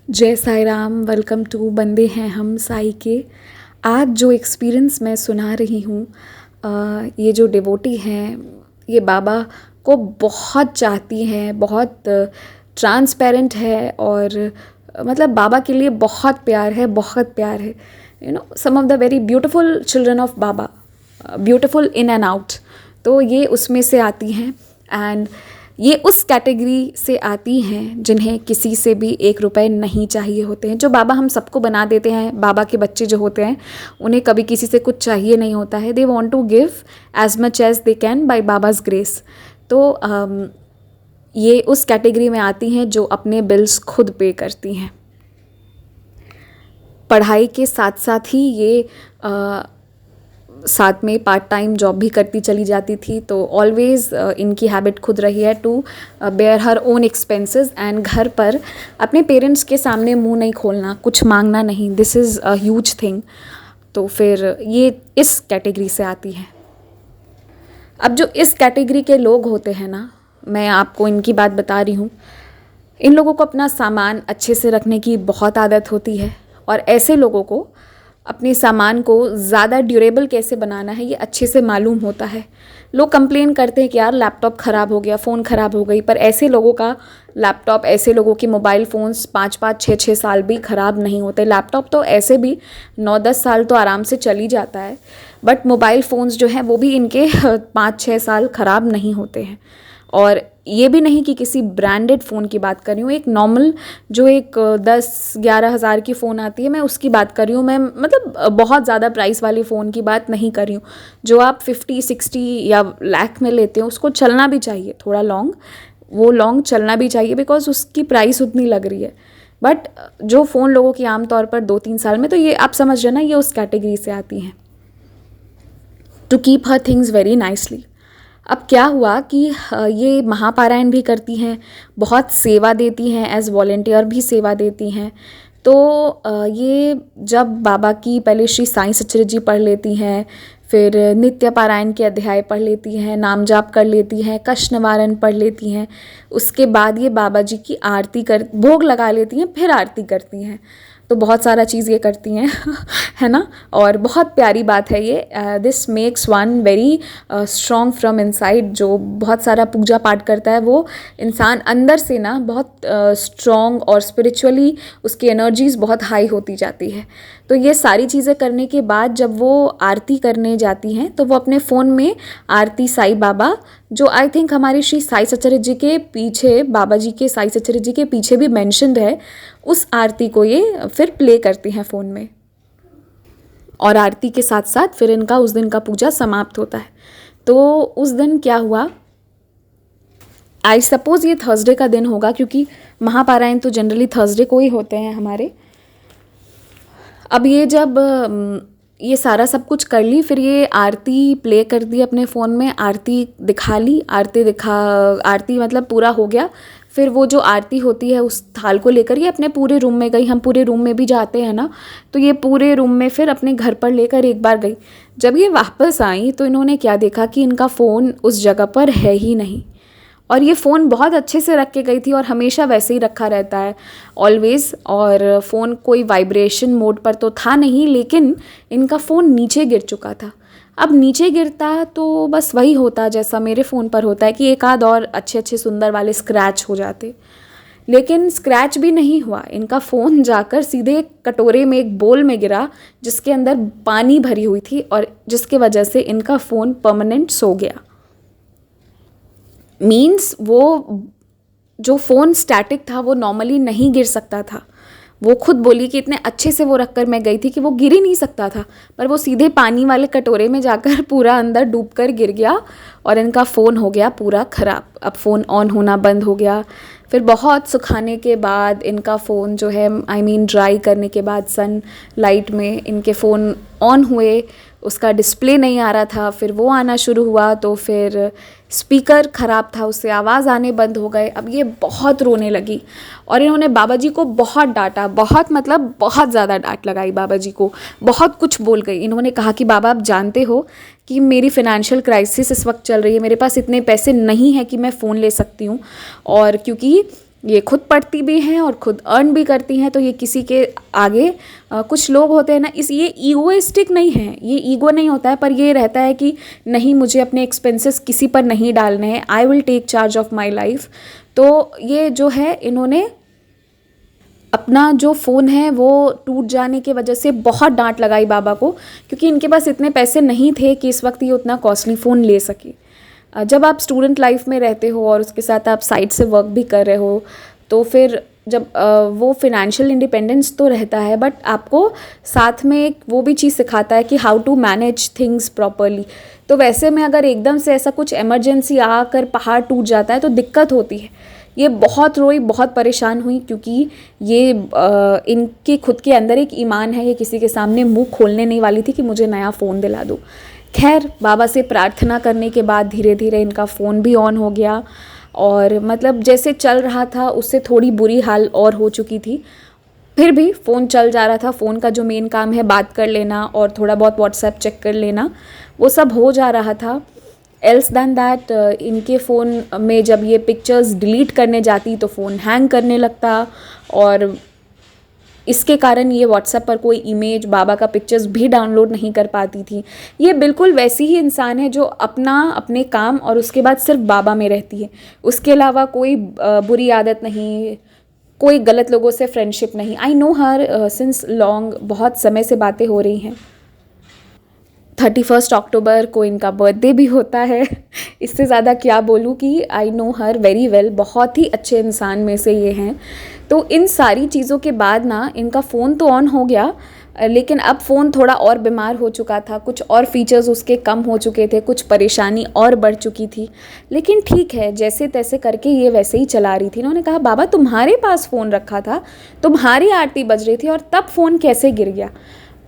जय Sai Ram. Welcome to बंदे हैं हम साई के। आज जो एक्सपीरियंस मैं सुना रही हूँ, ये जो डिवोटी हैं ये बाबा को बहुत चाहती हैं, बहुत ट्रांसपेरेंट है और मतलब बाबा के लिए बहुत प्यार है, बहुत प्यार है। Some of the very beautiful children of Baba, beautiful in and out. तो ये उसमें से आती हैं एंड ये उस कैटेगरी से आती हैं जिन्हें किसी से भी 1 रुपए नहीं चाहिए होते हैं। जो बाबा हम सबको बना देते हैं, बाबा के बच्चे जो होते हैं उन्हें कभी किसी से कुछ चाहिए नहीं होता है। They want to give as much as they can by Baba's grace. तो ये उस कैटेगरी में आती हैं जो अपने बिल्स खुद पे करती हैं। पढ़ाई के साथ साथ ही ये साथ में पार्ट टाइम जॉब भी करती चली जाती थी। तो ऑलवेज़ इनकी हैबिट खुद रही है to bear her own expenses and घर पर अपने पेरेंट्स के सामने मुंह नहीं खोलना, कुछ मांगना नहीं। This is a huge thing. तो फिर ये इस कैटेगरी से आती है। अब जो इस कैटेगरी के लोग होते हैं ना, मैं आपको इनकी बात बता रही हूँ। इन लोगों को अपना सामान अच्छे से रखने की बहुत आदत होती है और ऐसे लोगों को अपने सामान को ज़्यादा ड्यूरेबल कैसे बनाना है ये अच्छे से मालूम होता है। लोग कंप्लेन करते हैं कि यार लैपटॉप ख़राब हो गया, फ़ोन ख़राब हो गई, पर ऐसे लोगों का लैपटॉप, ऐसे लोगों के मोबाइल फ़ोन्स 5-5, 6-6 साल भी ख़राब नहीं होते। लैपटॉप तो ऐसे भी 9-10 साल तो आराम से चल ही जाता है, बट मोबाइल फ़ोन्स जो हैं वो भी इनके 5-6 साल ख़राब नहीं होते हैं। और ये भी नहीं कि किसी ब्रांडेड फ़ोन की बात कर रही हूँ, एक नॉर्मल जो एक 10-11 हज़ार की फ़ोन आती है मैं उसकी बात कर रही हूँ। मैं मतलब बहुत ज़्यादा प्राइस वाले फ़ोन की बात नहीं कर रही हूँ। जो आप 50-60 या लाख में लेते हो उसको चलना भी चाहिए थोड़ा लॉन्ग, वो लॉन्ग चलना भी चाहिए बिकॉज उसकी प्राइस उतनी लग रही है। बट जो फ़ोन लोगों की आमतौर पर 2-3 साल में, तो ये आप समझ रहे ना, ये उस कैटेगरी से आती हैं। To keep her things very nicely. अब क्या हुआ कि ये महापारायण भी करती हैं, बहुत सेवा देती हैं, एज वॉलेंटियर भी सेवा देती हैं। तो ये जब बाबा की पहले श्री साईं सचरित जी पढ़ लेती हैं, फिर नित्य पारायण के अध्याय पढ़ लेती हैं, नाम जाप कर लेती हैं, कष्ट निवारण पढ़ लेती हैं, उसके बाद ये बाबा जी की आरती कर भोग लगा लेती हैं, फिर आरती करती हैं। तो बहुत सारा चीज़ ये करती हैं है ना। और बहुत प्यारी बात है ये। This makes one very strong from inside. जो बहुत सारा पूजा पाठ करता है वो इंसान अंदर से ना बहुत स्ट्रॉन्ग और स्पिरिचुअली उसकी एनर्जीज़ बहुत हाई होती जाती है। तो ये सारी चीज़ें करने के बाद जब वो आरती करने जाती हैं तो वो अपने फ़ोन में आरती साई बाबा, जो आई थिंक हमारे श्री साई सचरित जी के पीछे, बाबा जी के साई सचरित जी के पीछे भी मेंशन्ड है, उस आरती को ये फिर प्ले करती हैं फ़ोन में। और आरती के साथ साथ फिर इनका उस दिन का पूजा समाप्त होता है। तो उस दिन क्या हुआ, आई सपोज़ ये थर्सडे का दिन होगा क्योंकि महापारायण तो जनरली थर्सडे को ही होते हैं हमारे। अब ये जब ये सारा सब कुछ कर ली, फिर ये आरती प्ले कर दी अपने फ़ोन में, आरती दिखा ली, आरती मतलब पूरा हो गया। फिर वो जो आरती होती है उस थाल को लेकर ये अपने पूरे रूम में गई। हम पूरे रूम में भी जाते हैं ना, तो ये पूरे रूम में फिर अपने घर पर लेकर एक बार गई। जब ये वापस आई तो इन्होंने क्या देखा कि इनका फ़ोन उस जगह पर है ही नहीं। और ये फ़ोन बहुत अच्छे से रख के गई थी और हमेशा वैसे ही रखा रहता है ऑलवेज़। और फ़ोन कोई वाइब्रेशन मोड पर तो था नहीं, लेकिन इनका फ़ोन नीचे गिर चुका था। अब नीचे गिरता तो बस वही होता जैसा मेरे फ़ोन पर होता है कि एक आध और अच्छे अच्छे सुंदर वाले स्क्रैच हो जाते, लेकिन स्क्रैच भी नहीं हुआ। इनका फ़ोन जाकर सीधे एक कटोरे में, एक बोल में गिरा जिसके अंदर पानी भरी हुई थी और जिसके वजह से इनका फ़ोन परमानेंट सो गया। मीन्स वो जो फ़ोन स्टैटिक था वो नॉर्मली नहीं गिर सकता था। वो खुद बोली कि इतने अच्छे से वो रख कर मैं गई थी कि वो गिर ही नहीं सकता था, पर वो सीधे पानी वाले कटोरे में जाकर पूरा अंदर डूब कर गिर गया और इनका फ़ोन हो गया पूरा ख़राब। अब फ़ोन ऑन होना बंद हो गया। फिर बहुत सुखाने के बाद इनका फ़ोन जो है, आई मीन ड्राई करने के बाद सन लाइट में इनके फ़ोन ऑन हुए, उसका डिस्प्ले नहीं आ रहा था, फिर वो आना शुरू हुआ। तो फिर स्पीकर ख़राब था, उससे आवाज़ आने बंद हो गए। अब ये बहुत रोने लगी और इन्होंने बाबा जी को बहुत डांटा, बहुत मतलब बहुत ज़्यादा डांट लगाई बाबा जी को, बहुत कुछ बोल गई। इन्होंने कहा कि बाबा आप जानते हो कि मेरी फ़ाइनेंशियल क्राइसिस इस वक्त चल रही है, मेरे पास इतने पैसे नहीं हैं कि मैं फ़ोन ले सकती हूँ, और क्योंकि ये खुद पढ़ती भी हैं और खुद अर्न भी करती हैं, तो ये किसी के आगे कुछ लोग होते हैं ना, ये ईगोइस्टिक नहीं है, ये ईगो नहीं होता है, पर ये रहता है कि नहीं, मुझे अपने एक्सपेंसेस किसी पर नहीं डालने हैं, I will take charge of my life. तो ये जो है, इन्होंने अपना जो फ़ोन है वो टूट जाने की वजह से बहुत डांट लगाई बाबा को, क्योंकि इनके पास इतने पैसे नहीं थे कि इस वक्त ये उतना कॉस्टली फ़ोन ले सके। जब आप स्टूडेंट लाइफ में रहते हो और उसके साथ आप साइड से वर्क भी कर रहे हो, तो फिर जब वो फिनेंशियल इंडिपेंडेंस तो रहता है, बट आपको साथ में एक वो भी चीज़ सिखाता है कि how to manage things properly. तो वैसे में अगर एकदम से ऐसा कुछ इमरजेंसी आकर पहाड़ टूट जाता है तो दिक्कत होती है। ये बहुत रोई, बहुत परेशान हुई, क्योंकि ये इनके खुद के अंदर एक ईमान है, ये किसी के सामने मुंह खोलने नहीं वाली थी कि मुझे नया फ़ोन दिला दो। खैर, बाबा से प्रार्थना करने के बाद धीरे धीरे इनका फ़ोन भी ऑन हो गया, और मतलब जैसे चल रहा था उससे थोड़ी बुरी हाल और हो चुकी थी, फिर भी फ़ोन चल जा रहा था। फ़ोन का जो मेन काम है बात कर लेना और थोड़ा बहुत व्हाट्सएप चेक कर लेना, वो सब हो जा रहा था। एल्स दैन दैट, इनके फ़ोन में जब ये पिक्चर्स डिलीट करने जाती तो फ़ोन हैंग करने लगता, और इसके कारण ये व्हाट्सएप पर कोई इमेज, बाबा का पिक्चर्स भी डाउनलोड नहीं कर पाती थी। ये बिल्कुल वैसी ही इंसान है जो अपने काम और उसके बाद सिर्फ बाबा में रहती है, उसके अलावा कोई बुरी आदत नहीं, कोई गलत लोगों से फ्रेंडशिप नहीं। I know her since long, बहुत समय से बातें हो रही हैं। 31 अक्टूबर को इनका बर्थडे भी होता है। इससे ज़्यादा क्या बोलूँ कि I know her very well, बहुत ही अच्छे इंसान में से ये हैं। तो इन सारी चीज़ों के बाद ना इनका फ़ोन तो ऑन हो गया, लेकिन अब फ़ोन थोड़ा और बीमार हो चुका था, कुछ और फीचर्स उसके कम हो चुके थे, कुछ परेशानी और बढ़ चुकी थी। लेकिन ठीक है, जैसे तैसे करके ये वैसे ही चला रही थी। इन्होंने कहा, बाबा तुम्हारे पास फ़ोन रखा था, तुम्हारी आरती बज रही थी और तब फ़ोन कैसे गिर गया?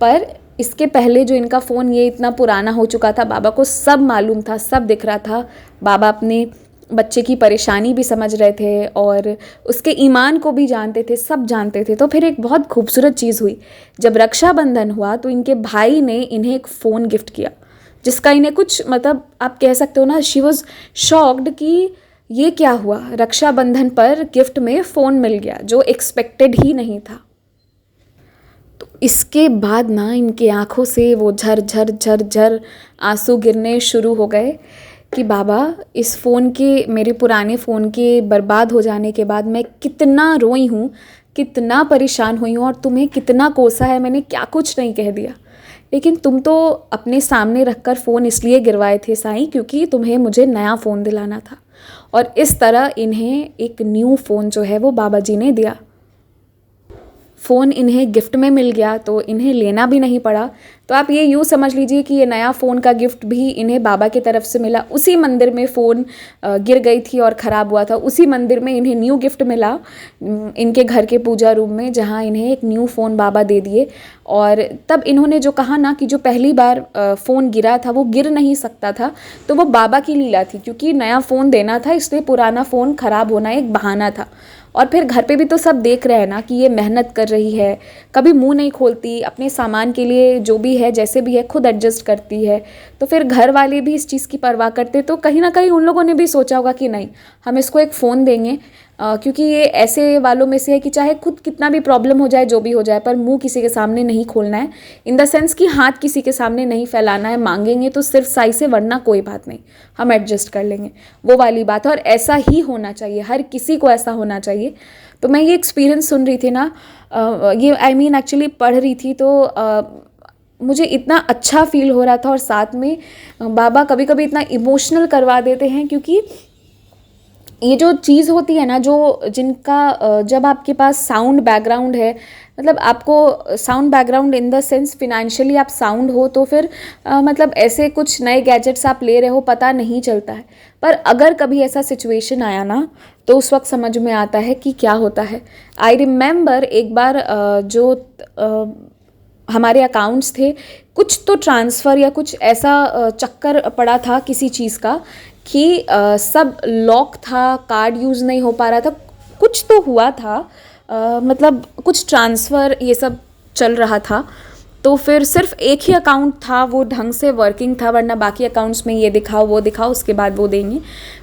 पर इसके पहले जो इनका फ़ोन ये इतना पुराना हो चुका था, बाबा को सब मालूम था, सब दिख रहा था। बाबा अपने बच्चे की परेशानी भी समझ रहे थे और उसके ईमान को भी जानते थे, सब जानते थे। तो फिर एक बहुत खूबसूरत चीज़ हुई, जब रक्षाबंधन हुआ तो इनके भाई ने इन्हें एक फ़ोन गिफ्ट किया, जिसका इन्हें कुछ मतलब आप कह सकते हो ना, शी वॉज शॉक्ड कि ये क्या हुआ, रक्षाबंधन पर गिफ्ट में फ़ोन मिल गया, जो एक्सपेक्टेड ही नहीं था। तो इसके बाद ना इनकी आँखों से वो झर झर झर झर आंसू गिरने शुरू हो गए कि बाबा, इस फ़ोन के, मेरे पुराने फ़ोन के बर्बाद हो जाने के बाद मैं कितना रोई हूँ, कितना परेशान हुई हूँ, और तुम्हें कितना कोसा है, मैंने क्या कुछ नहीं कह दिया, लेकिन तुम तो अपने सामने रखकर फ़ोन इसलिए गिरवाए थे साईं क्योंकि तुम्हें मुझे नया फ़ोन दिलाना था। और इस तरह इन्हें एक न्यू फ़ोन जो है वो बाबा जी ने दिया। फ़ोन इन्हें गिफ्ट में मिल गया तो इन्हें लेना भी नहीं पड़ा। तो आप ये यूँ समझ लीजिए कि ये नया फ़ोन का गिफ्ट भी इन्हें बाबा की तरफ से मिला। उसी मंदिर में फ़ोन गिर गई थी और ख़राब हुआ था, उसी मंदिर में इन्हें न्यू गिफ्ट मिला, इनके घर के पूजा रूम में, जहाँ इन्हें एक न्यू फ़ोन बाबा दे दिए। और तब इन्होंने जो कहा ना कि जो पहली बार फ़ोन गिरा था वो गिर नहीं सकता था, तो वो बाबा की लीला थी, क्योंकि नया फ़ोन देना था, इसलिए पुराना फ़ोन ख़राब होना एक बहाना था। और फिर घर पे भी तो सब देख रहे हैं ना कि ये मेहनत कर रही है, कभी मुंह नहीं खोलती, अपने सामान के लिए जो भी है जैसे भी है खुद एडजस्ट करती है। तो फिर घर वाले भी इस चीज़ की परवाह करते, तो कहीं ना कहीं उन लोगों ने भी सोचा होगा कि नहीं, हम इसको एक फ़ोन देंगे, क्योंकि ये ऐसे वालों में से है कि चाहे खुद कितना भी प्रॉब्लम हो जाए, जो भी हो जाए, पर मुंह किसी के सामने नहीं खोलना है, इन द सेंस कि हाथ किसी के सामने नहीं फैलाना है। मांगेंगे तो सिर्फ साई से, वरना कोई बात नहीं, हम एडजस्ट कर लेंगे, वो वाली बात है। और ऐसा ही होना चाहिए, हर किसी को ऐसा होना चाहिए। तो मैं ये एक्सपीरियंस सुन रही थी ना, ये आई मीन एक्चुअली पढ़ रही थी, तो मुझे इतना अच्छा फील हो रहा था। और साथ में बाबा कभी कभी इतना इमोशनल करवा देते हैं, क्योंकि ये जो चीज़ होती है ना, जो जिनका जब आपके पास साउंड बैकग्राउंड है, मतलब आपको sound background in the sense financially आप साउंड हो, तो फिर मतलब ऐसे कुछ नए गैजेट्स आप ले रहे हो, पता नहीं चलता है। पर अगर कभी ऐसा सिचुएशन आया ना, तो उस वक्त समझ में आता है कि क्या होता है। आई रिमेंबर एक बार जो हमारे अकाउंट्स थे, कुछ तो ट्रांसफ़र या कुछ ऐसा चक्कर पड़ा था किसी चीज़ का कि सब लॉक था, कार्ड यूज़ नहीं हो पा रहा था, कुछ तो हुआ था, मतलब कुछ ट्रांसफ़र ये सब चल रहा था। तो फिर सिर्फ एक ही अकाउंट था वो ढंग से वर्किंग था, वरना बाकी अकाउंट्स में ये दिखाओ वो दिखाओ उसके बाद वो देंगे,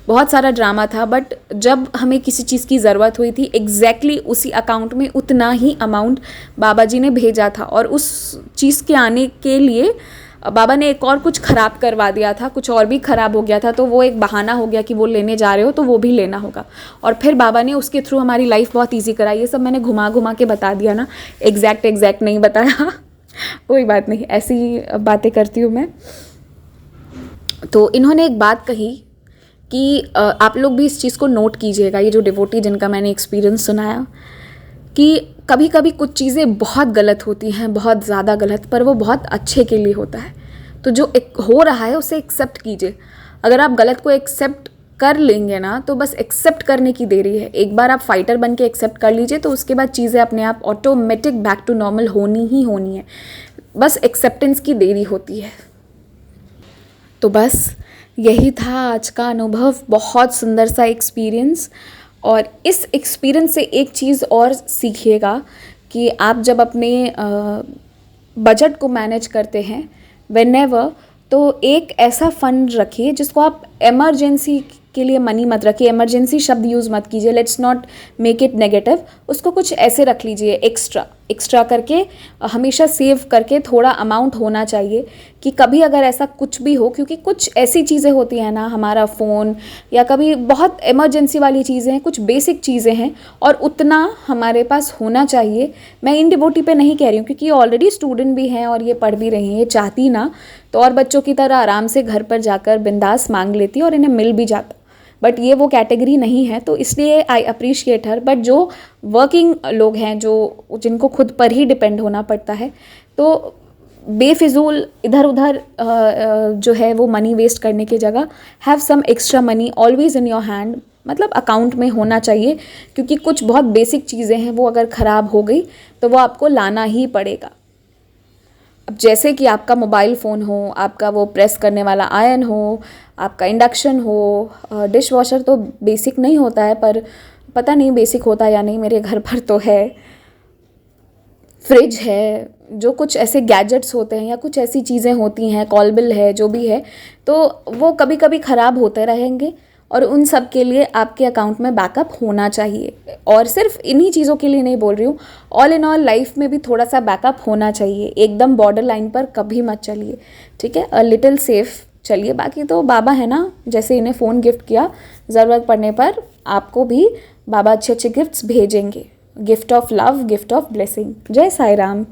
बहुत सारा ड्रामा था। बट जब हमें किसी चीज़ की ज़रूरत हुई थी एग्जैक्टली उसी अकाउंट में उतना ही अमाउंट बाबा जी ने भेजा था, और उस चीज़ के आने के लिए बाबा ने एक और कुछ ख़राब करवा दिया था, कुछ और भी ख़राब हो गया था, तो वो एक बहाना हो गया कि वो लेने जा रहे हो तो वो भी लेना होगा। और फिर बाबा ने उसके थ्रू हमारी लाइफ बहुत ईजी कराई। ये सब मैंने घुमा घुमा के बता दिया ना, एग्जैक्ट नहीं बताया कोई बात नहीं, ऐसी बातें करती हूँ मैं। तो इन्होंने एक बात कही कि आप लोग भी इस चीज़ को नोट कीजिएगा, ये जो डिवोटी जिनका मैंने एक्सपीरियंस सुनाया, कि कभी कभी कुछ चीज़ें बहुत गलत होती हैं, बहुत ज़्यादा गलत, पर वो बहुत अच्छे के लिए होता है। तो जो एक हो रहा है उसे एक्सेप्ट कीजिए। अगर आप गलत को एक्सेप्ट कर लेंगे ना तो बस एक्सेप्ट करने की देरी है। एक बार आप फाइटर बन के एक्सेप्ट कर लीजिए तो उसके बाद चीज़ें अपने आप ऑटोमेटिक बैक टू नॉर्मल होनी ही होनी है, बस एक्सेप्टेंस की देरी होती है। तो बस यही था आज का अनुभव, बहुत सुंदर सा एक्सपीरियंस। और इस एक्सपीरियंस से एक चीज़ और सीखिएगा कि आप जब अपने बजट को मैनेज करते हैं व्हेनेवर, तो एक ऐसा फंड रखिए जिसको आप इमरजेंसी के लिए मनी मत रखिए, इमरजेंसी शब्द यूज़ मत कीजिए, let's not make it negative. उसको कुछ ऐसे रख लीजिए, एक्स्ट्रा करके हमेशा सेव करके थोड़ा अमाउंट होना चाहिए कि कभी अगर ऐसा कुछ भी हो, क्योंकि कुछ ऐसी चीज़ें होती हैं ना, हमारा फ़ोन या कभी बहुत इमरजेंसी वाली चीज़ें हैं, कुछ बेसिक चीज़ें हैं, और उतना हमारे पास होना चाहिए। मैं इन डिवोटी पे नहीं कह रही हूँ क्योंकि ऑलरेडी स्टूडेंट भी हैं और ये पढ़ भी रही हैं, ये चाहती ना तो और बच्चों की तरह आराम से घर पर जाकर बिंदास मांग लेती और इन्हें मिल भी जाता, बट ये वो कैटेगरी नहीं है, तो इसलिए आई अप्रिशिएट हर। बट जो वर्किंग लोग हैं, जो जिनको खुद पर ही डिपेंड होना पड़ता है, तो बेफिजूल इधर उधर जो है वो मनी वेस्ट करने की जगह have some extra money always in your hand, मतलब अकाउंट में होना चाहिए, क्योंकि कुछ बहुत बेसिक चीज़ें हैं वो अगर ख़राब हो गई तो वो आपको लाना ही पड़ेगा। अब जैसे कि आपका मोबाइल फ़ोन हो, आपका वो प्रेस करने वाला आयरन हो, आपका इंडक्शन हो, डिश वॉशर तो बेसिक नहीं होता है, पर पता नहीं बेसिक होता या नहीं, मेरे घर पर तो है, फ्रिज है, जो कुछ ऐसे गैजेट्स होते हैं या कुछ ऐसी चीज़ें होती हैं, कॉल बिल है, जो भी है, तो वो कभी कभी ख़राब होते रहेंगे, और उन सब के लिए आपके अकाउंट में बैकअप होना चाहिए। और सिर्फ इन्हीं चीज़ों के लिए नहीं बोल रही हूँ, ऑल इन ऑल लाइफ में भी थोड़ा सा बैकअप होना चाहिए। एकदम बॉर्डर लाइन पर कभी मत चलिए, ठीक है, अ लिटिल सेफ चलिए। बाकी तो बाबा है ना, जैसे इन्हें फ़ोन गिफ्ट किया, ज़रूरत पड़ने पर आपको भी बाबा अच्छे अच्छे गिफ्ट्स भेजेंगे। Gift of love, gift of blessing. जय साई राम।